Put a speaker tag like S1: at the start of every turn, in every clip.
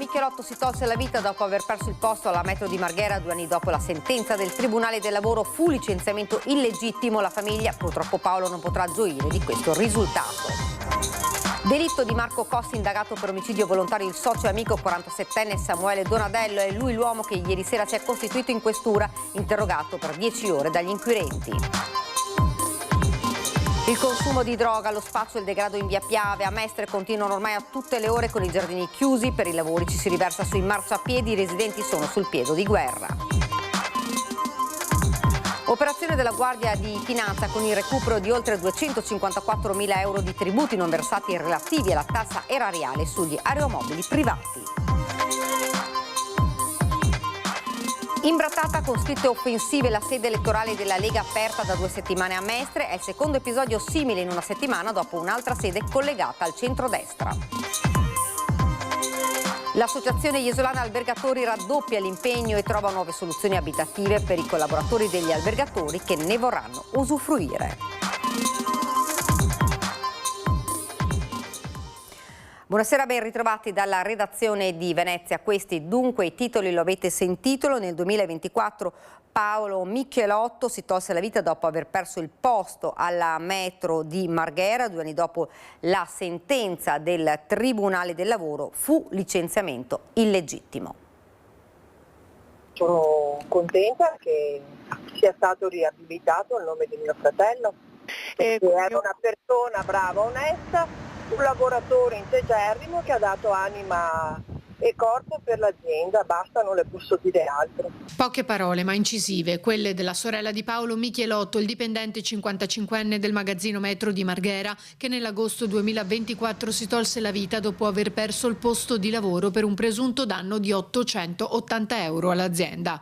S1: Michelotto si tolse la vita dopo aver perso il posto alla metro di Marghera 2 anni dopo la sentenza del Tribunale del Lavoro. Fu licenziamento illegittimo. La famiglia, purtroppo Paolo, non potrà gioire di questo risultato. Delitto di Marco Cossi, indagato per omicidio volontario il socio e amico 47enne Samuele Donadello. È lui l'uomo che ieri sera si è costituito in questura, interrogato per 10 ore dagli inquirenti. Il consumo di droga, lo spaccio e il degrado in via Piave a Mestre continuano ormai a tutte le ore con i giardini chiusi. Per i lavori ci si riversa sui marciapiedi, i residenti sono sul piede di guerra. Operazione della Guardia di Finanza con il recupero di oltre 254.000 euro di tributi non versati relativi alla tassa erariale sugli aeromobili privati. Imbrattata con scritte offensive la sede elettorale della Lega aperta da 2 settimane a Mestre. È il secondo episodio simile in una settimana dopo un'altra sede collegata al centrodestra. L'associazione Iesolana Albergatori raddoppia l'impegno e trova nuove soluzioni abitative per i collaboratori degli albergatori che ne vorranno usufruire. Buonasera, ben ritrovati dalla redazione di Venezia. Questi dunque i titoli, lo avete sentito. Nel 2024 Paolo Michelotto si tolse la vita dopo aver perso il posto alla metro di Marghera 2 anni dopo la sentenza del Tribunale del Lavoro. Fu licenziamento illegittimo.
S2: Sono contenta che sia stato riabilitato il nome di mio fratello, perché era una persona brava, onesta, un lavoratore integerrimo che ha dato anima e corpo per l'azienda, basta, non le posso dire altro.
S3: Poche parole ma incisive, quelle della sorella di Paolo Michelotto, il dipendente 55enne del magazzino Metro di Marghera, che nell'agosto 2024 si tolse la vita dopo aver perso il posto di lavoro per un presunto danno di 880 euro all'azienda.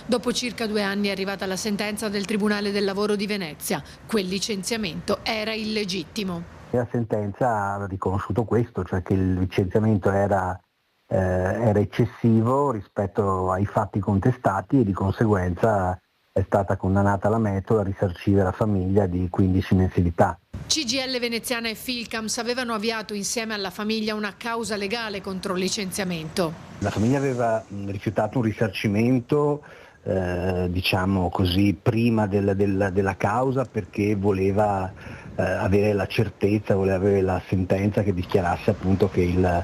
S3: Dopo circa 2 anni è arrivata la sentenza del Tribunale del Lavoro di Venezia. Quel licenziamento era illegittimo.
S4: La sentenza ha riconosciuto questo, cioè che il licenziamento era eccessivo rispetto ai fatti contestati e di conseguenza è stata condannata la metro a risarcire la famiglia di 15 mensilità.
S3: CGIL Veneziana e Filcams avevano avviato insieme alla famiglia una causa legale contro il licenziamento.
S4: La famiglia aveva rifiutato un risarcimento diciamo così prima della causa perché voleva avere la certezza, voleva avere la sentenza che dichiarasse appunto che il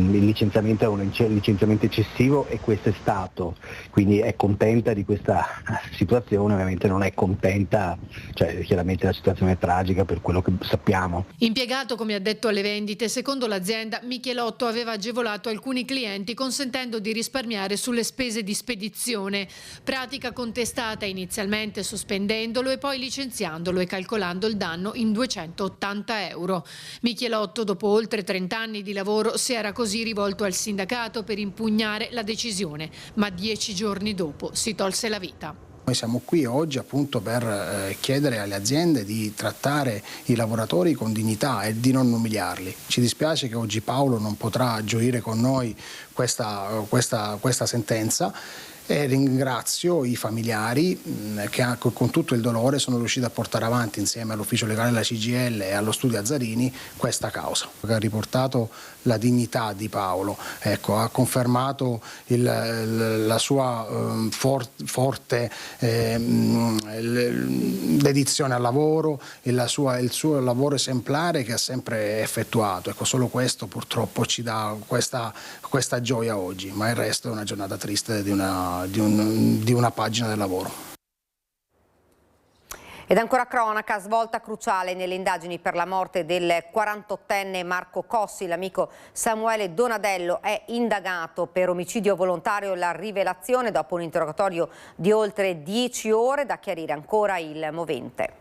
S4: licenziamento è un licenziamento eccessivo, e questo è stato, quindi è contenta di questa situazione. Ovviamente non è contenta, cioè chiaramente la situazione è tragica per quello che sappiamo.
S3: Impiegato come addetto alle vendite, secondo l'azienda Michelotto aveva agevolato alcuni clienti consentendo di risparmiare sulle spese di spedizione, pratica contestata inizialmente sospendendolo e poi licenziandolo e calcolando il danno in 280 euro. Michelotto, dopo oltre 30 anni di lavoro, si era così rivolto al sindacato per impugnare la decisione, ma 10 giorni dopo si tolse la vita.
S5: Noi siamo qui oggi appunto per chiedere alle aziende di trattare i lavoratori con dignità e di non umiliarli. Ci dispiace che oggi Paolo non potrà gioire con noi questa sentenza. E ringrazio i familiari che con tutto il dolore sono riusciti a portare avanti insieme all'ufficio legale della CGIL e allo studio Azzarini questa causa, che ha riportato la dignità di Paolo, ecco, ha confermato la sua forte dedizione al lavoro, il suo lavoro esemplare che ha sempre effettuato. Ecco, solo questo purtroppo ci dà questa gioia oggi, ma il resto è una giornata triste di una pagina del lavoro.
S1: Ed ancora cronaca, svolta cruciale nelle indagini per la morte del 48enne Marco Cossi. L'amico Samuele Donadello è indagato per omicidio volontario. La rivelazione dopo un interrogatorio di oltre 10 ore, da chiarire ancora il movente.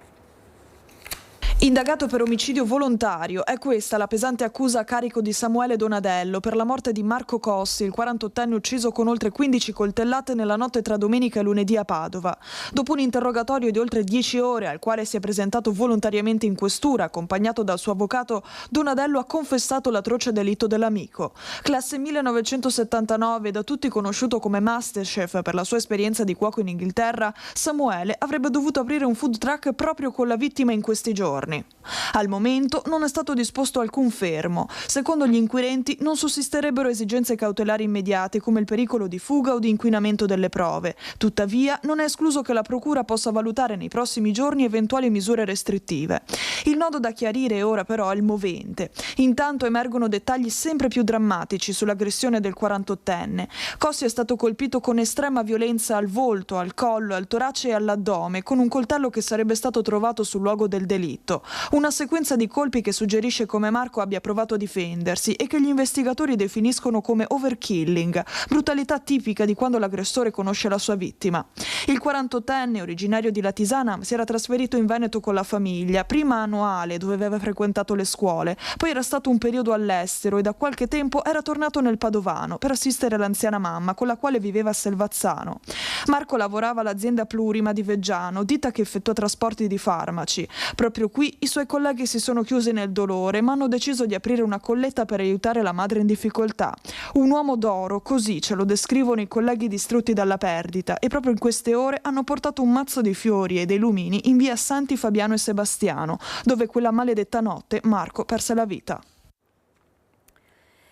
S6: Indagato per omicidio volontario, è questa la pesante accusa a carico di Samuele Donadello per la morte di Marco Cossi, il 48enne ucciso con oltre 15 coltellate nella notte tra domenica e lunedì a Padova. Dopo un interrogatorio di oltre 10 ore, al quale si è presentato volontariamente in questura, accompagnato dal suo avvocato, Donadello ha confessato l'atroce delitto dell'amico. Classe 1979, da tutti conosciuto come Masterchef per la sua esperienza di cuoco in Inghilterra, Samuele avrebbe dovuto aprire un food truck proprio con la vittima in questi giorni. giorni. Al momento non è stato disposto alcun fermo. Secondo gli inquirenti non sussisterebbero esigenze cautelari immediate come il pericolo di fuga o di inquinamento delle prove. Tuttavia non è escluso che la Procura possa valutare nei prossimi giorni eventuali misure restrittive. Il nodo da chiarire ora però è il movente. Intanto emergono dettagli sempre più drammatici sull'aggressione del 48enne. Cossi è stato colpito con estrema violenza al volto, al collo, al torace e all'addome con un coltello che sarebbe stato trovato sul luogo del delitto. Una sequenza di colpi che suggerisce come Marco abbia provato a difendersi e che gli investigatori definiscono come overkilling, brutalità tipica di quando l'aggressore conosce la sua vittima. Il 48enne, originario di Latisana, si era trasferito in Veneto con la famiglia, prima a Noale, dove aveva frequentato le scuole, poi era stato un periodo all'estero e da qualche tempo era tornato nel Padovano per assistere l'anziana mamma con la quale viveva a Selvazzano. Marco lavorava all'azienda Plurima di Veggiano, ditta che effettua trasporti di farmaci. Proprio qui i suoi colleghi si sono chiusi nel dolore, ma hanno deciso di aprire una colletta per aiutare la madre in difficoltà. Un uomo d'oro, così ce lo descrivono i colleghi distrutti dalla perdita, e proprio in queste ore hanno portato un mazzo di fiori e dei lumini in via Santi Fabiano e Sebastiano, dove quella maledetta notte Marco perse la vita.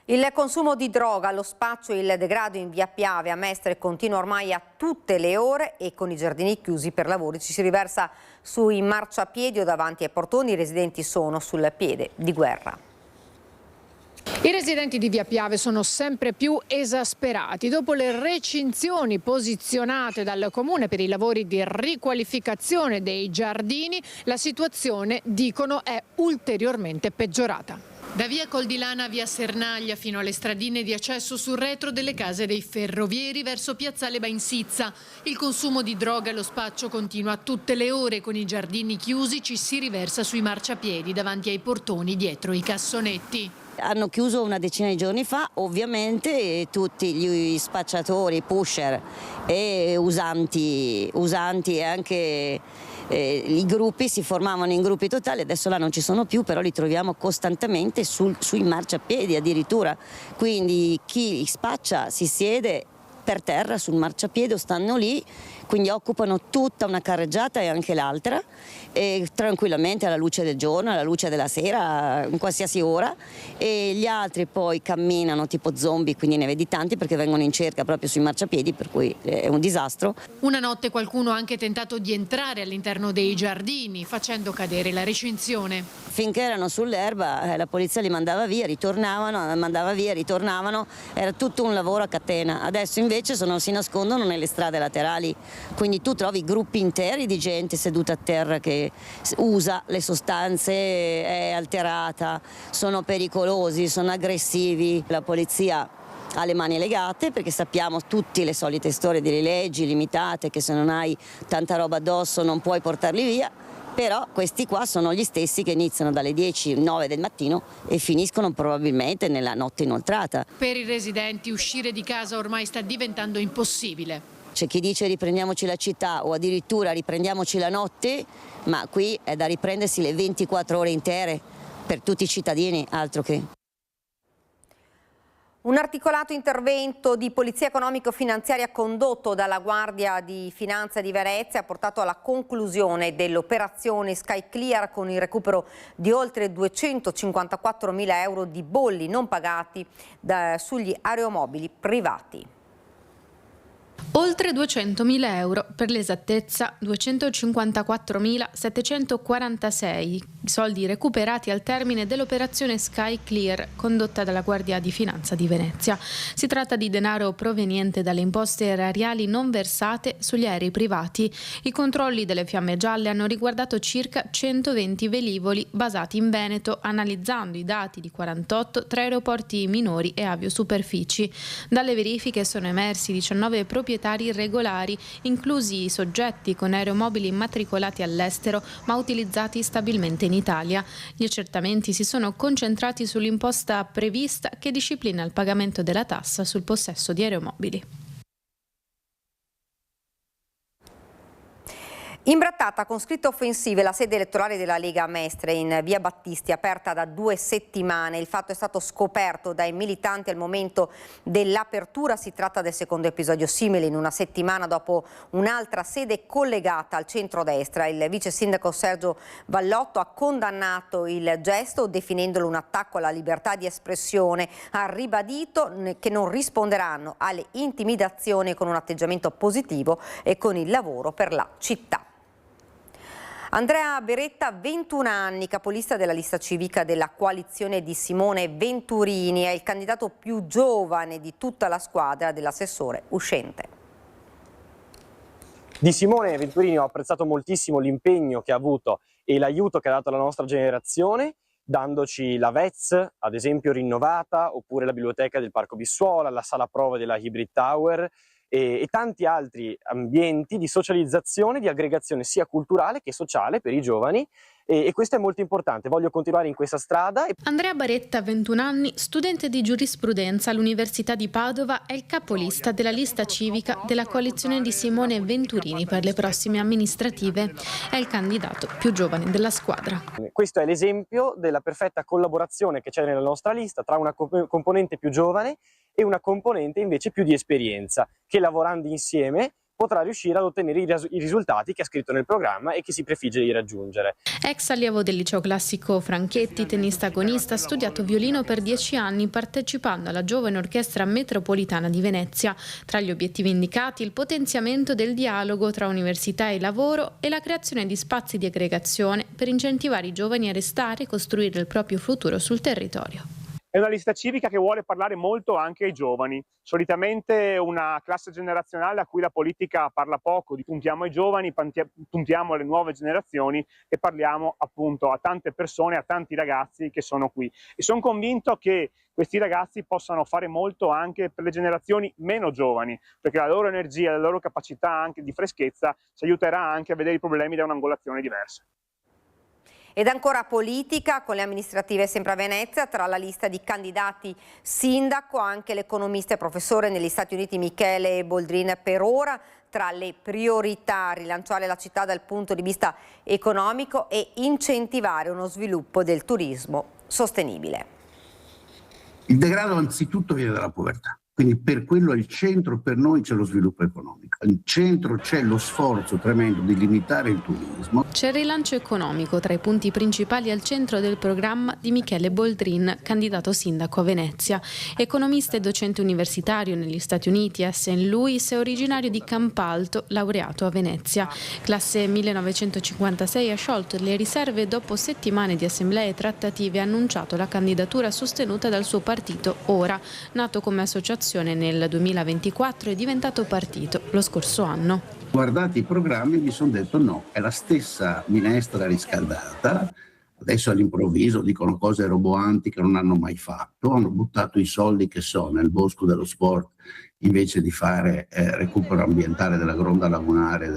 S1: Il consumo di droga, lo spaccio e il degrado in via Piave a Mestre continua ormai a tutte le ore e con i giardini chiusi per lavori ci si riversa sui marciapiedi o davanti ai portoni. I residenti sono sul piede di guerra.
S3: I residenti di via Piave sono sempre più esasperati. Dopo le recinzioni posizionate dal Comune per i lavori di riqualificazione dei giardini, la situazione, dicono, è ulteriormente peggiorata. Da via Coldilana a via Sernaglia fino alle stradine di accesso sul retro delle case dei ferrovieri verso piazzale Bainsizza. Il consumo di droga e lo spaccio continua a tutte le ore. Con i giardini chiusi ci si riversa sui marciapiedi davanti ai portoni dietro i cassonetti.
S7: Hanno chiuso una decina di giorni fa, ovviamente tutti gli spacciatori, pusher e usanti e anche i gruppi si formavano in gruppi totali, adesso là non ci sono più, però li troviamo costantemente sui marciapiedi addirittura, quindi chi spaccia si siede per terra sul marciapiede o stanno lì, quindi occupano tutta una carreggiata e anche l'altra, e tranquillamente alla luce del giorno, alla luce della sera, in qualsiasi ora, e gli altri poi camminano tipo zombie, quindi ne vedi tanti perché vengono in cerca proprio sui marciapiedi, per cui è un disastro.
S3: Una notte qualcuno ha anche tentato di entrare all'interno dei giardini facendo cadere la recinzione.
S7: Finché erano sull'erba la polizia li mandava via, ritornavano, era tutto un lavoro a catena. Adesso invece si nascondono nelle strade laterali, quindi tu trovi gruppi interi di gente seduta a terra che usa le sostanze, è alterata, sono pericolosi, sono aggressivi. La polizia ha le mani legate perché sappiamo tutte le solite storie delle leggi limitate, che se non hai tanta roba addosso non puoi portarli via. Però questi qua sono gli stessi che iniziano dalle 10-9 del mattino e finiscono probabilmente nella notte inoltrata.
S3: Per i residenti uscire di casa ormai sta diventando impossibile.
S7: C'è chi dice riprendiamoci la città o addirittura riprendiamoci la notte, ma qui è da riprendersi le 24 ore intere per tutti i cittadini, altro che.
S1: Un articolato intervento di polizia economico-finanziaria condotto dalla Guardia di Finanza di Venezia ha portato alla conclusione dell'operazione Sky Clear con il recupero di oltre 254.000 euro di bolli non pagati sugli aeromobili privati.
S8: Oltre 200.000 euro, per l'esattezza 254.746, soldi recuperati al termine dell'operazione Sky Clear condotta dalla Guardia di Finanza di Venezia. Si tratta di denaro proveniente dalle imposte erariali non versate sugli aerei privati. I controlli delle Fiamme Gialle hanno riguardato circa 120 velivoli basati in Veneto, analizzando i dati di 48 tra aeroporti minori e aviosuperfici. Dalle verifiche sono emersi 19 proprietari irregolari, inclusi i soggetti con aeromobili immatricolati all'estero ma utilizzati stabilmente in Italia. Gli accertamenti si sono concentrati sull'imposta prevista che disciplina il pagamento della tassa sul possesso di aeromobili.
S1: Imbrattata con scritte offensive la sede elettorale della Lega Mestre in via Battisti, aperta da 2 settimane. Il fatto è stato scoperto dai militanti al momento dell'apertura. Si tratta del secondo episodio simile in una settimana dopo un'altra sede collegata al centrodestra. Il vice sindaco Sergio Vallotto ha condannato il gesto definendolo un attacco alla libertà di espressione. Ha ribadito che non risponderanno alle intimidazioni con un atteggiamento positivo e con il lavoro per la città. Andrea Beretta, 21 anni, capolista della lista civica della coalizione di Simone Venturini, è il candidato più giovane di tutta la squadra dell'assessore uscente.
S9: Di Simone Venturini ho apprezzato moltissimo l'impegno che ha avuto e l'aiuto che ha dato alla nostra generazione, dandoci la VEZ, ad esempio, rinnovata, oppure la biblioteca del Parco Bissuola, la sala prove della Hybrid Tower, e tanti altri ambienti di socializzazione, di aggregazione sia culturale che sociale per i giovani, e questo è molto importante. Voglio continuare in questa strada.
S8: Andrea Beretta, 21 anni, studente di giurisprudenza all'Università di Padova, è il capolista della lista civica della coalizione di Simone Venturini per le prossime amministrative. È il candidato più giovane della squadra.
S9: Questo è l'esempio della perfetta collaborazione che c'è nella nostra lista tra una componente più giovane e una componente invece più di esperienza, che lavorando insieme potrà riuscire ad ottenere i risultati che ha scritto nel programma e che si prefigge di raggiungere.
S8: Ex allievo del liceo classico Franchetti, tennista agonista, ha studiato violino per 10 anni partecipando alla giovane orchestra metropolitana di Venezia. Tra gli obiettivi indicati il potenziamento del dialogo tra università e lavoro e la creazione di spazi di aggregazione per incentivare i giovani a restare e costruire il proprio futuro sul territorio.
S10: È una lista civica che vuole parlare molto anche ai giovani, solitamente una classe generazionale a cui la politica parla poco. Puntiamo ai giovani, puntiamo alle nuove generazioni e parliamo appunto a tante persone, a tanti ragazzi che sono qui. E sono convinto che questi ragazzi possano fare molto anche per le generazioni meno giovani, perché la loro energia, la loro capacità anche di freschezza ci aiuterà anche a vedere i problemi da un'angolazione diversa.
S1: Ed ancora politica, con le amministrative sempre a Venezia, tra la lista di candidati sindaco anche l'economista e professore negli Stati Uniti Michele Boldrin. Per ora tra le priorità rilanciare la città dal punto di vista economico e incentivare uno sviluppo del turismo sostenibile.
S11: Il degrado anzitutto viene dalla povertà. Quindi per quello al centro per noi c'è lo sviluppo economico, al centro c'è lo sforzo tremendo di limitare il turismo.
S8: C'è il rilancio economico tra i punti principali al centro del programma di Michele Boldrin, candidato sindaco a Venezia. Economista e docente universitario negli Stati Uniti a St. Louis, è originario di Campalto, laureato a Venezia. Classe 1956, ha sciolto le riserve dopo settimane di assemblee e trattative e ha annunciato la candidatura sostenuta dal suo partito Ora, nato come associazione nel 2024 e diventato partito lo scorso anno.
S11: Guardate i programmi e mi sono detto no, è la stessa minestra riscaldata, adesso all'improvviso dicono cose roboanti che non hanno mai fatto, hanno buttato i soldi che so nel bosco dello sport invece di fare recupero ambientale della gronda lagunare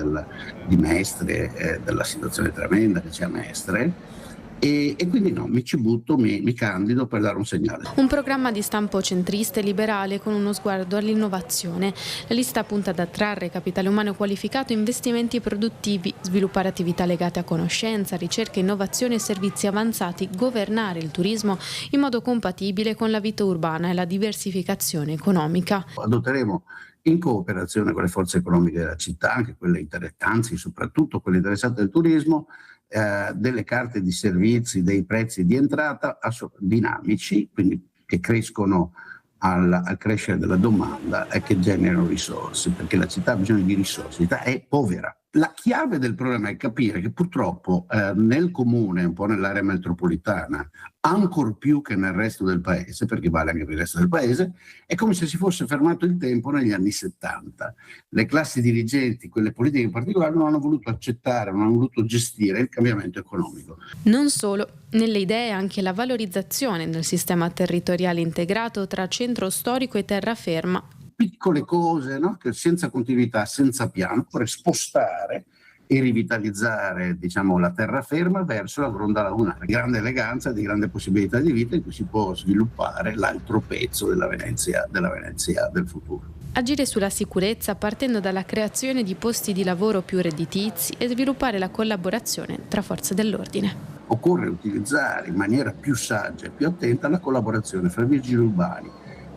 S11: di Mestre, della situazione tremenda che c'è a Mestre. E quindi no, mi ci butto, mi candido per dare un segnale.
S8: Un programma di stampo centrista e liberale con uno sguardo all'innovazione. La lista punta ad attrarre capitale umano qualificato, investimenti produttivi, sviluppare attività legate a conoscenza, ricerca, innovazione e servizi avanzati, governare il turismo in modo compatibile con la vita urbana e la diversificazione economica.
S11: Adotteremo in cooperazione con le forze economiche della città, anche quelle interessanti, soprattutto quelle interessate al turismo, delle carte di servizi, dei prezzi di entrata dinamici, quindi che crescono al crescere della domanda e che generano risorse, perché la città ha bisogno di risorse, la città è povera. La chiave del problema è capire che purtroppo nel comune, un po' nell'area metropolitana, ancor più che nel resto del paese, perché vale anche per il resto del paese, è come se si fosse fermato il tempo negli anni 70. Le classi dirigenti, quelle politiche in particolare, non hanno voluto accettare, non hanno voluto gestire il cambiamento economico.
S8: Non solo, nelle idee anche la valorizzazione del sistema territoriale integrato tra centro storico e terraferma.
S11: Piccole cose, no? Che senza continuità, senza piano, per spostare e rivitalizzare, diciamo, la terraferma verso la Gronda Lagunare, grande eleganza, di grande possibilità di vita in cui si può sviluppare l'altro pezzo della Venezia del futuro.
S8: Agire sulla sicurezza partendo dalla creazione di posti di lavoro più redditizi e sviluppare la collaborazione tra forze dell'ordine.
S11: Occorre utilizzare in maniera più saggia e più attenta la collaborazione fra vigili urbani,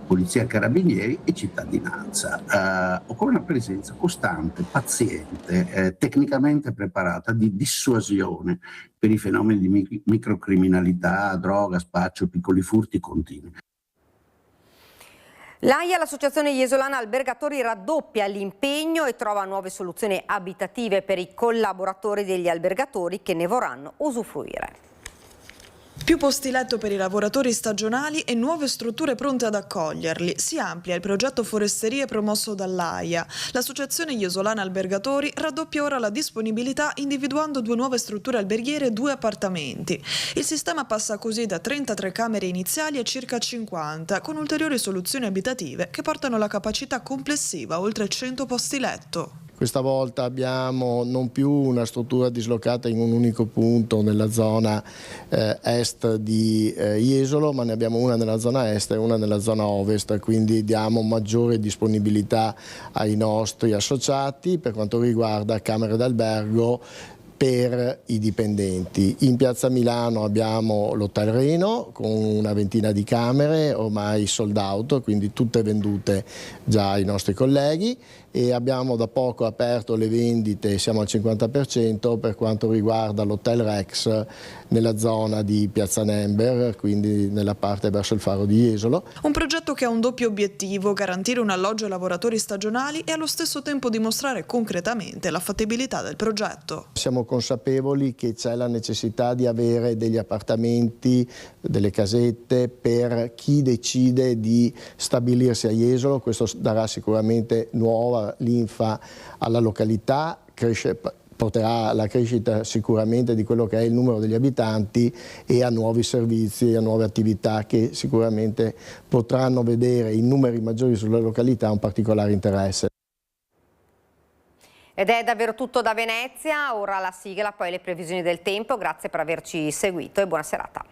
S11: polizia, carabinieri e cittadinanza. Occorre una presenza costante, paziente, tecnicamente preparata di dissuasione per i fenomeni di microcriminalità, droga, spaccio, piccoli furti continui.
S1: L'AIA, l'Associazione Iesolana Albergatori, raddoppia l'impegno e trova nuove soluzioni abitative per i collaboratori degli albergatori che ne vorranno usufruire.
S6: Più posti letto per i lavoratori stagionali e nuove strutture pronte ad accoglierli. Si amplia il progetto Foresterie promosso dall'AIA. L'Associazione Iesolana Albergatori raddoppia ora la disponibilità individuando 2 nuove strutture alberghiere e 2 appartamenti. Il sistema passa così da 33 camere iniziali a circa 50, con ulteriori soluzioni abitative che portano la capacità complessiva a oltre 100 posti letto.
S12: Questa volta abbiamo non più una struttura dislocata in un unico punto nella zona est di Jesolo, ma ne abbiamo una nella zona est e una nella zona ovest, quindi diamo maggiore disponibilità ai nostri associati per quanto riguarda camere d'albergo per i dipendenti. In Piazza Milano abbiamo l'Hotel Reno con una ventina di camere ormai sold out, quindi tutte vendute già ai nostri colleghi, e abbiamo da poco aperto le vendite, siamo al 50% per quanto riguarda l'Hotel Rex nella zona di Piazza Nember, quindi nella parte verso il faro di Jesolo.
S6: Un progetto che ha un doppio obiettivo: garantire un alloggio ai lavoratori stagionali e allo stesso tempo dimostrare concretamente la fattibilità del progetto.
S12: Siamo consapevoli che c'è la necessità di avere degli appartamenti, delle casette per chi decide di stabilirsi a Jesolo. Questo darà sicuramente nuova linfa alla località, porterà alla crescita sicuramente di quello che è il numero degli abitanti e a nuovi servizi e a nuove attività che sicuramente potranno vedere in numeri maggiori sulla località un particolare interesse.
S1: Ed è davvero tutto da Venezia, ora la sigla, poi le previsioni del tempo. Grazie per averci seguito e buona serata.